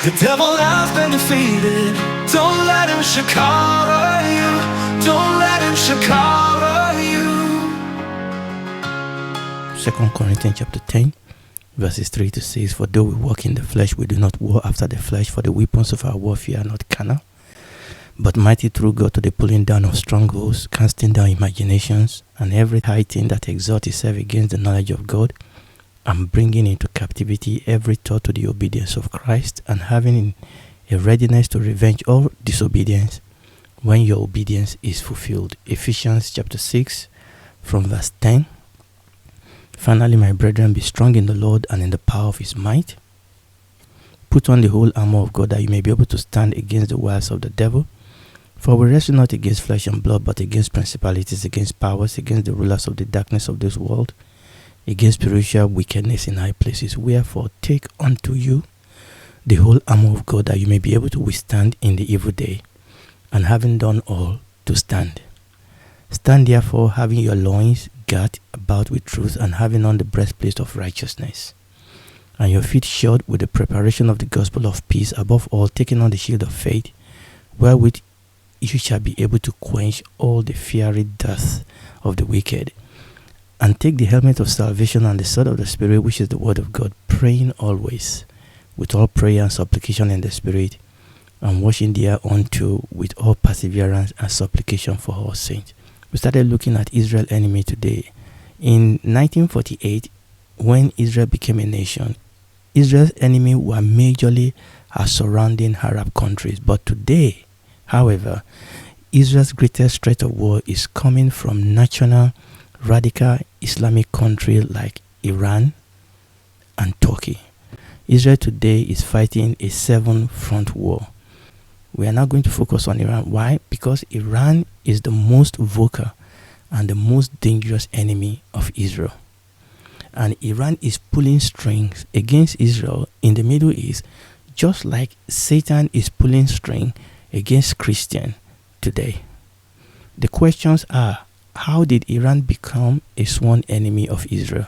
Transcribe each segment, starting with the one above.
The devil has been defeated. Don't let him shakara you. Don't let him shakara you. 2 Corinthians chapter 10 verses 3 to 6. For though we walk in the flesh, we do not war after the flesh, for the weapons of our warfare are not carnal, but mighty through God to the pulling down of strongholds, casting down imaginations, and every high thing that exalts itself against the knowledge of God, and bringing into captivity every thought to the obedience of Christ, and having a readiness to revenge all disobedience when your obedience is fulfilled. Ephesians chapter 6 from verse 10. Finally, my brethren, be strong in the Lord and in the power of his might. Put on the whole armor of God, that you may be able to stand against the wiles of the devil. For we wrestle not against flesh and blood, but against principalities, against powers, against the rulers of the darkness of this world, against spiritual wickedness in high places. Wherefore, take unto you the whole armor of God, that you may be able to withstand in the evil day, and having done all, to stand. Stand therefore, having your loins girt about with truth, and having on the breastplate of righteousness, and your feet shod with the preparation of the gospel of peace. Above all, taking on the shield of faith, wherewith you shall be able to quench all the fiery darts of the wicked. And take the helmet of salvation and the sword of the Spirit, which is the word of God, praying always with all prayer and supplication in the Spirit, and watching thereunto with all perseverance and supplication for all saints. We started looking at Israel's enemy today. In 1948, when Israel became a nation, Israel's enemy were majorly our surrounding Arab countries. But today, however, Israel's greatest threat of war is coming from national radical Islamic countries like Iran and Turkey. Israel today is fighting a 7-front war. We are now going to focus on Iran. Why? Because Iran is the most vocal and the most dangerous enemy of Israel. And Iran is pulling strings against Israel in the Middle East, just like Satan is pulling string against Christians today. The questions are, how did Iran become a sworn enemy of Israel?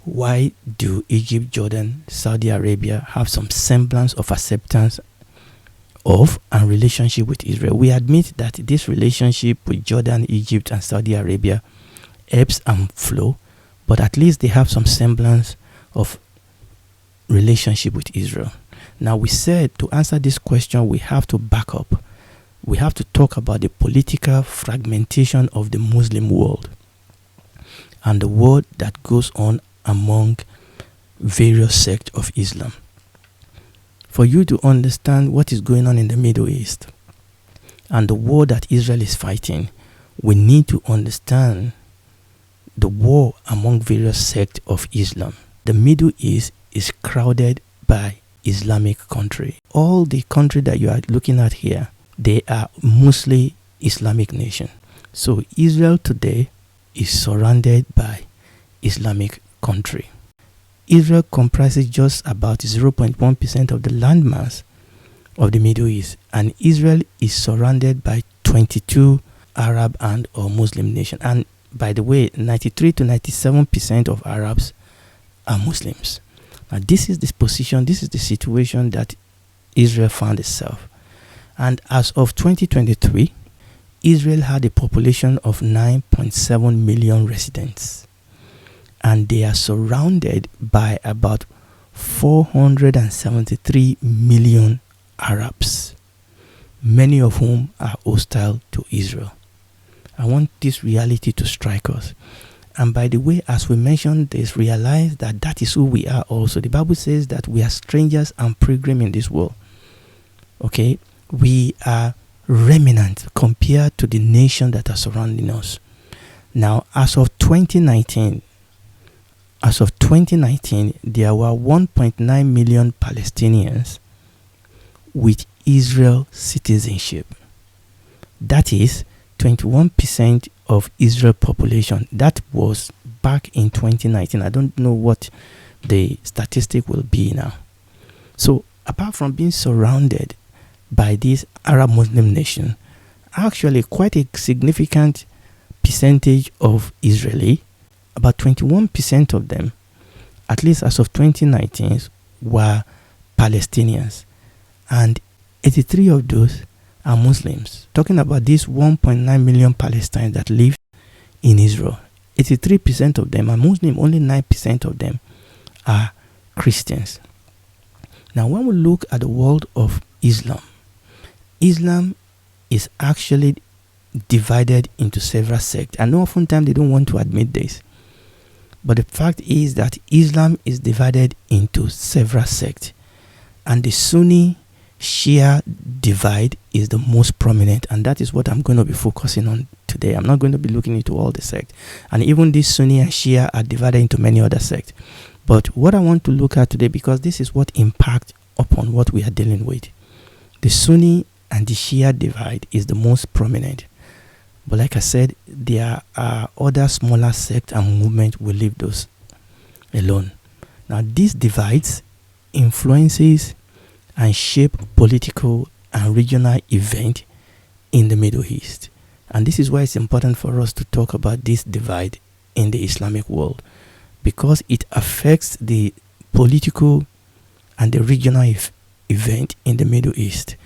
Why do Egypt, Jordan, Saudi Arabia have some semblance of acceptance of and relationship with Israel? We admit that this relationship with Jordan, Egypt, and Saudi Arabia ebbs and flow, but at least they have some semblance of relationship with Israel. Now, we said to answer this question, we have to back up. We have to talk about the political fragmentation of the Muslim world and the war that goes on among various sects of Islam. For you to understand what is going on in the Middle East and the war that Israel is fighting, we need to understand the war among various sects of Islam. The Middle East is crowded by Islamic countries. All the countries that you are looking at here, they are mostly Islamic nation. So Israel today is surrounded by Islamic country. Israel comprises just about 0.1% of the landmass of the Middle East, and Israel is surrounded by 22 Arab and or Muslim nations. And by the way, 93 to 97% of Arabs are Muslims. Now this is the position, this is the situation that Israel found itself. And as of 2023, Israel had a population of 9.7 million residents. And they are surrounded by about 473 million Arabs, many of whom are hostile to Israel. I want this reality to strike us. And by the way, as we mentioned this, realize that that is who we are also. The Bible says that we are strangers and pilgrims in this world. Okay? We are remnant compared to the nations that are surrounding us. Now, as of 2019, there were 1.9 million Palestinians with Israel citizenship. That is 21% of Israel population. That was back in 2019. I don't know what the statistic will be now. So, apart from being surrounded by this Arab Muslim nation, actually quite a significant percentage of Israeli, about 21% of them, at least as of 2019, were Palestinians, and 83 of those are Muslims. Talking about these 1.9 million Palestinians that live in Israel, 83% of them are Muslim, only 9% of them are Christians. Now, when we look at the world of Islam, Islam is actually divided into several sects. I know oftentimes they don't want to admit this, but the fact is that Islam is divided into several sects, and the Sunni Shia divide is the most prominent, and that is what I'm going to be focusing on today. I'm not going to be looking into all the sects, and even this Sunni and Shia are divided into many other sects. But what I want to look at today, because this is what impacts upon what we are dealing with, the Sunni and the Shia divide is the most prominent. But like I said, there are other smaller sects and movements. We leave those alone. Now, these divides influences and shape political and regional events in the Middle East. And this is why it's important for us to talk about this divide in the Islamic world, because it affects the political and the regional event in the Middle East.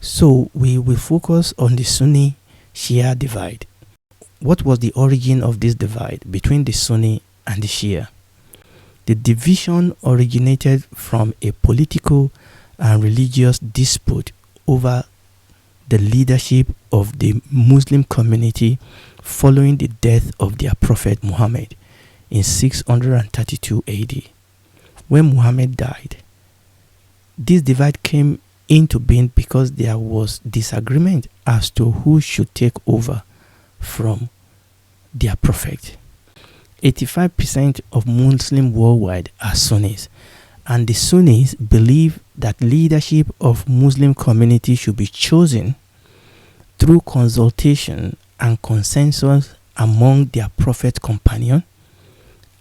So we will focus on the Sunni Shia divide. What was the origin of this divide between the Sunni and the Shia? The division originated from a political and religious dispute over the leadership of the Muslim community following the death of their prophet Muhammad in 632 AD. When Muhammad died, this divide came into being because there was disagreement as to who should take over from their prophet. 85% of Muslims worldwide are Sunnis, and the Sunnis believe that leadership of Muslim community should be chosen through consultation and consensus among their prophet companion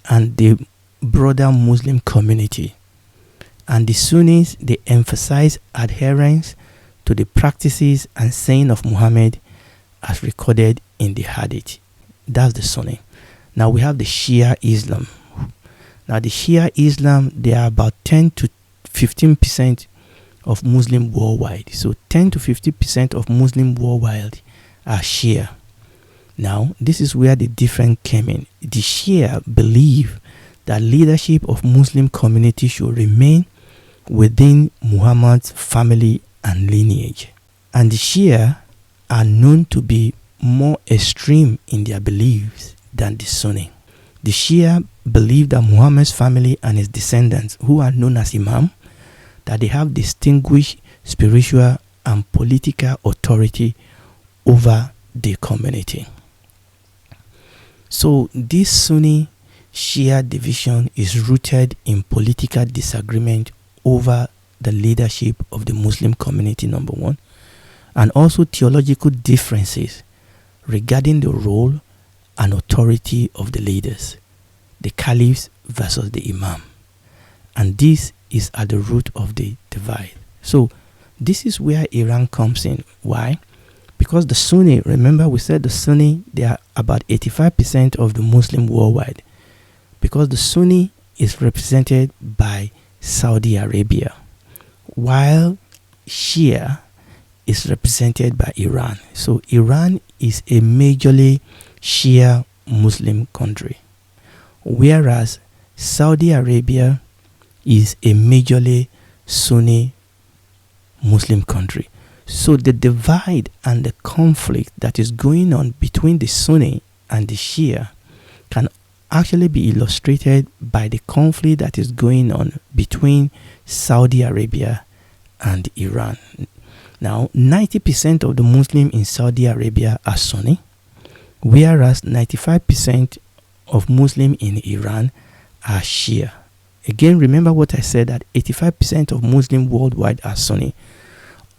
and the broader Muslim community. And the Sunnis, they emphasize adherence to the practices and saying of Muhammad as recorded in the Hadith. That's the Sunni. Now we have the Shia Islam. Now the Shia Islam, they are about 10 to 15% of Muslim worldwide. So 10 to 50% of Muslim worldwide are Shia. Now this is where the difference came in. The Shia believe that leadership of Muslim community should remain within Muhammad's family and lineage. And the Shia are known to be more extreme in their beliefs than the Sunni. The Shia believe that Muhammad's family and his descendants, who are known as Imam, that they have distinguished spiritual and political authority over the community. So this Sunni Shia division is rooted in political disagreement over the leadership of the Muslim community, number one, and also theological differences regarding the role and authority of the leaders, the caliphs versus the imam. And this is at the root of the divide. So this is where Iran comes in. Why? Because the Sunni, remember we said the Sunni, they are about 85% of the Muslim worldwide. Because the Sunni is represented by Saudi Arabia, while Shia is represented by Iran. So Iran is a majorly Shia Muslim country, whereas Saudi Arabia is a majorly Sunni Muslim country. So the divide and the conflict that is going on between the Sunni and the Shia can actually be illustrated by the conflict that is going on between Saudi Arabia and Iran. Now, 90% of the Muslims in Saudi Arabia are Sunni, whereas 95% of Muslims in Iran are Shia. Again, remember what I said, that 85% of Muslims worldwide are Sunni.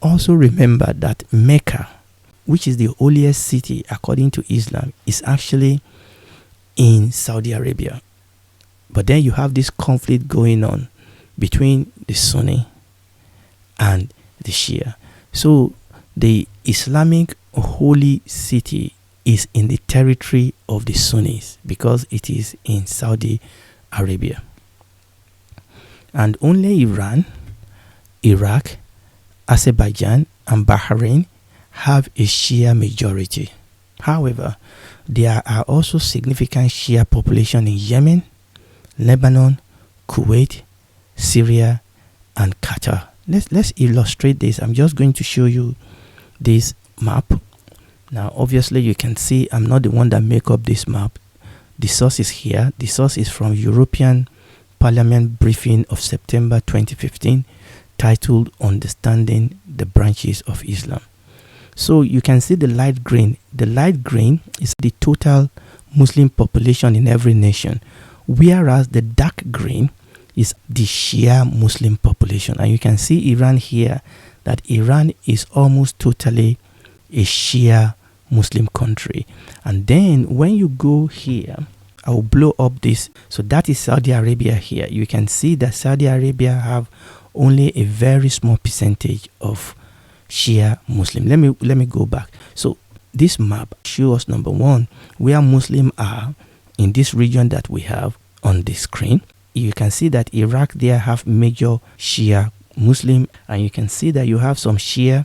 Also remember that Mecca, which is the holiest city according to Islam, is actually in Saudi Arabia. But then you have this conflict going on between the Sunni and the Shia. So the Islamic holy city is in the territory of the Sunnis because it is in Saudi Arabia. And only Iran Iraq, Azerbaijan, and Bahrain have a Shia majority. However, there are also significant Shia population in Yemen, Lebanon, Kuwait, Syria, and Qatar. Let's illustrate this. I'm just going to show you this map. Now, obviously, you can see I'm not the one that make up this map. The source is here. The source is from European Parliament briefing of September 2015, titled Understanding the Branches of Islam. So you can see the light green. The light green is the total Muslim population in every nation, whereas the dark green is the Shia Muslim population. And you can see Iran here, that Iran is almost totally a Shia Muslim country. And then when you go here, I will blow up this. So that is Saudi Arabia here. You can see that Saudi Arabia have only a very small percentage of Shia Muslim. Let me go back. So this map shows us, number one, where Muslims are in this region that we have on the screen. You can see that Iraq there have major Shia Muslim, and you can see that you have some Shia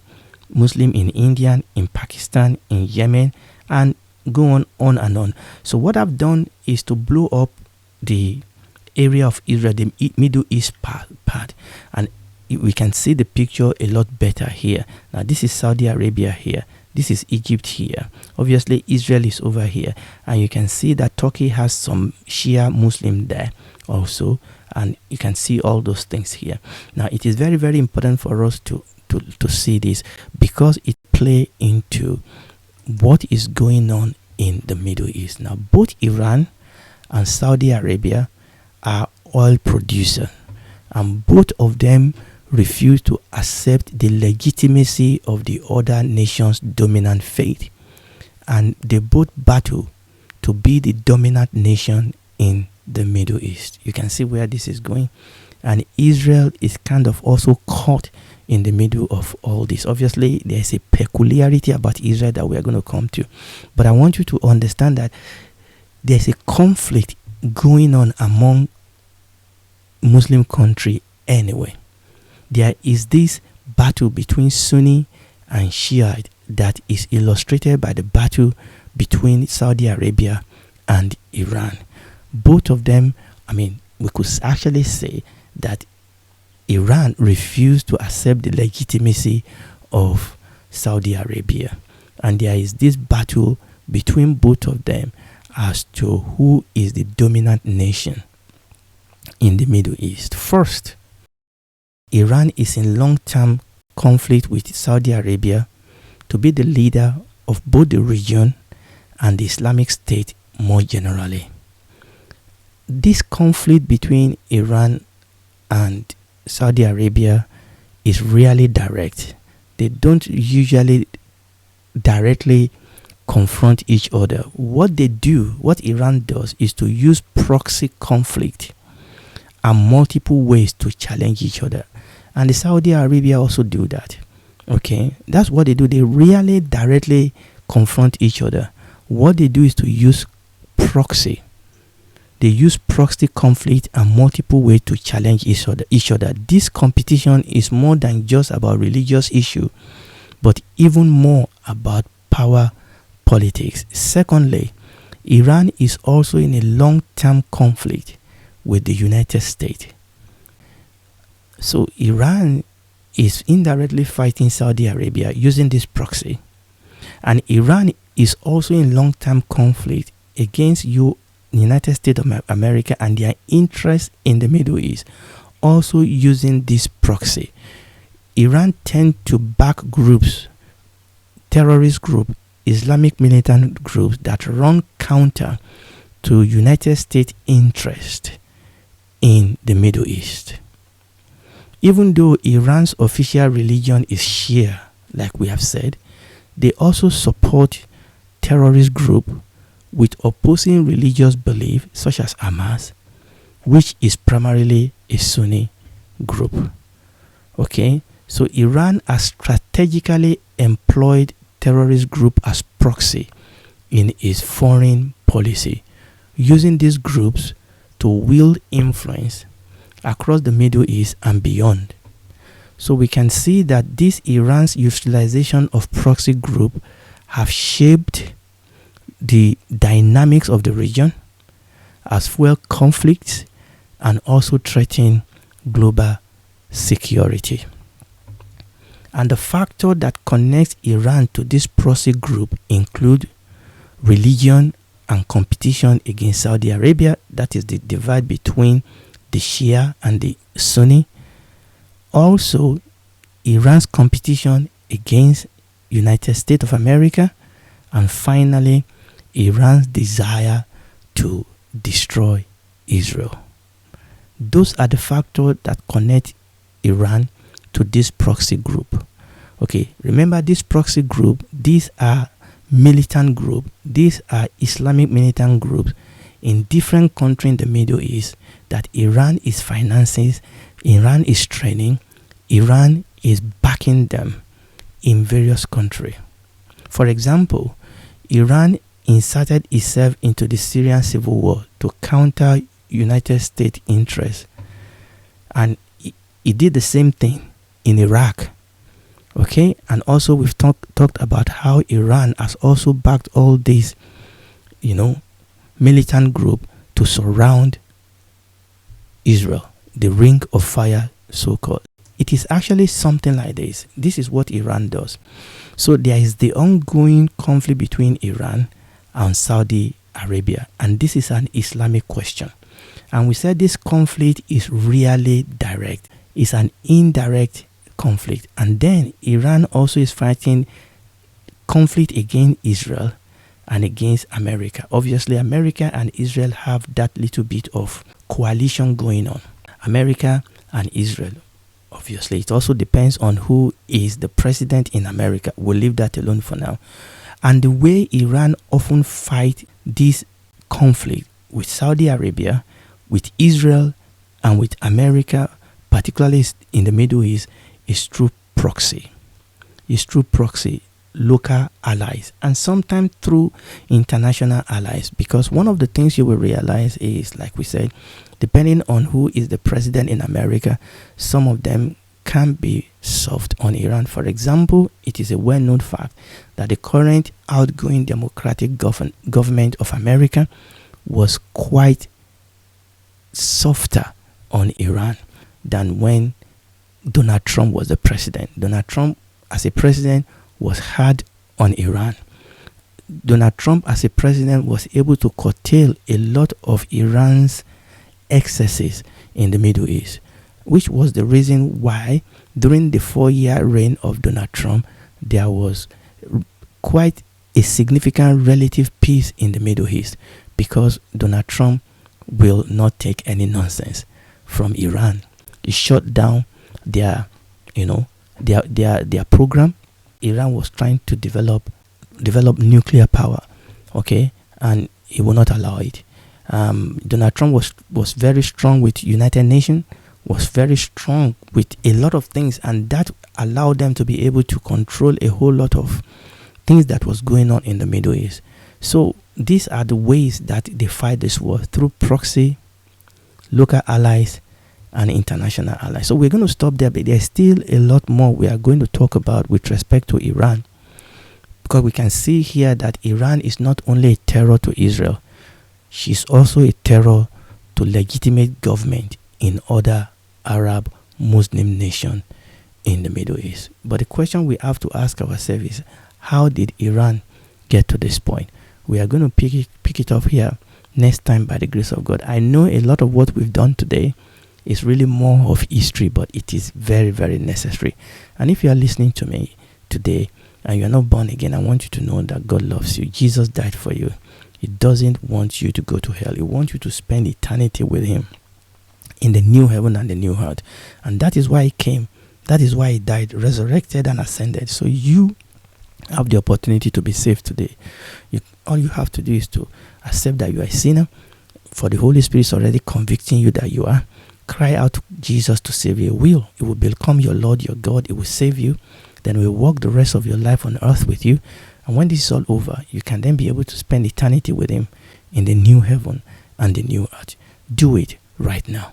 Muslim in India, in Pakistan, in Yemen, and go on and on. So what I've done is to blow up the area of Israel, the Middle East part, and we can see the picture a lot better here. Now this is Saudi Arabia here. This is Egypt here. Obviously Israel is over here, and you can see that Turkey has some Shia Muslim there also, and you can see all those things here. Now it is very, very important for us to see this, because it play into what is going on in the Middle East. Now both Iran and Saudi Arabia are oil producers, and both of them refuse to accept the legitimacy of the other nation's dominant faith, and they both battle to be the dominant nation in the Middle East. You can see where this is going, and Israel is kind of also caught in the middle of all this. Obviously there's a peculiarity about Israel that we are going to come to, but I want you to understand that there's a conflict going on among Muslim country anyway. There is this battle between Sunni and Shiite that is illustrated by the battle between Saudi Arabia and Iran. Both of them, we could actually say that Iran refused to accept the legitimacy of Saudi Arabia, and there is this battle between both of them as to who is the dominant nation in the Middle East. First, Iran is in long-term conflict with Saudi Arabia to be the leader of both the region and the Islamic State more generally. This conflict between Iran and Saudi Arabia is really direct. They don't usually directly confront each other. What Iran does is to use proxy conflict and multiple ways to challenge each other. And the Saudi Arabia also do that. Okay, that's what they do. They really directly confront each other. What they do is to use proxy. They use proxy conflict and multiple ways to challenge each other. This competition is more than just about religious issue, but even more about power politics. Secondly, Iran is also in a long-term conflict with the United States. So Iran is indirectly fighting Saudi Arabia using this proxy, and Iran is also in long-term conflict against United States of America and their interest in the Middle East, also using this proxy. Iran tend to back groups, terrorist groups, Islamic militant groups that run counter to United States interest in the Middle East. Even though Iran's official religion is Shia, like we have said, they also support terrorist groups with opposing religious belief, such as Hamas, which is primarily a Sunni group. Okay, so Iran has strategically employed terrorist group as proxy in its foreign policy, using these groups to wield influence across the Middle East and beyond. So we can see that this Iran's utilization of proxy group have shaped the dynamics of the region, as fuel conflicts, and also threaten global security. And the factor that connects Iran to this proxy group include religion and competition against Saudi Arabia, that is the divide between the Shia and the Sunni. Also, Iran's competition against United States of America, and finally, Iran's desire to destroy Israel. Those are the factors that connect Iran to this proxy group. Okay, remember this proxy group, these are militant groups, these are Islamic militant groups in different countries in the Middle East that Iran is financing, Iran is training, Iran is backing them in various countries. For example, Iran inserted itself into the Syrian civil war to counter United States interests, and it did the same thing in Iraq. Okay, and also we've talked about how Iran has also backed all these, militant group to surround Israel, the ring of fire, so-called. It is actually something like this. This is what Iran does. So there is the ongoing conflict between Iran and Saudi Arabia, and this is an Islamic question. And we said this conflict is really direct. It's an indirect conflict. And then Iran also is fighting conflict against Israel and against America. Obviously, America and Israel have that little bit of coalition going on. America and Israel. Obviously, it also depends on who is the president in America. We'll leave that alone for now. And the way Iran often fight this conflict with Saudi Arabia, with Israel, and with America, particularly in the Middle East, is through proxy. It's through proxy, local allies, and sometimes through international allies. Because one of the things you will realize is, like we said, depending on who is the president in America, some of them can be soft on Iran. For example, it is a well-known fact that the current outgoing Democratic government of America was quite softer on Iran than when Donald Trump was the president. Donald Trump as a president was hard on Iran. Donald Trump as a president was able to curtail a lot of Iran's excesses in the Middle East, which was the reason why during the 4-year reign of Donald Trump, there was quite a significant relative peace in the Middle East, because Donald Trump will not take any nonsense from Iran. He shut down their program. Iran was trying to develop nuclear power, okay, and he will not allow it. Donald Trump was very strong with United Nations, was very strong with a lot of things, and that allowed them to be able to control a whole lot of things that was going on in the Middle East. So these are the ways that they fight this war, through proxy, local allies, and international allies. So we're going to stop there, but there's still a lot more we are going to talk about with respect to Iran, because we can see here that Iran is not only a terror to Israel, she's also a terror to legitimate government in other Arab Muslim nations in the Middle East. But the question we have to ask ourselves is, how did Iran get to this point? We are going to pick it up here next time by the grace of God. I know a lot of what we've done today is really more of history, but it is very, very necessary. And if you are listening to me today and you are not born again, I want you to know that God loves you. Jesus died for you. He doesn't want you to go to hell. He wants you to spend eternity with him in the new heaven and the new earth. And that is why he came. That is why he died, resurrected, and ascended. So you have the opportunity to be saved today. All you have to do is to accept that you are a sinner, for the Holy Spirit is already convicting you that you are. Cry out to Jesus to save you. It will become your Lord, your God. It will save you. Then we will walk the rest of your life on earth with you. And when this is all over, you can then be able to spend eternity with him in the new heaven and the new earth. Do it right now.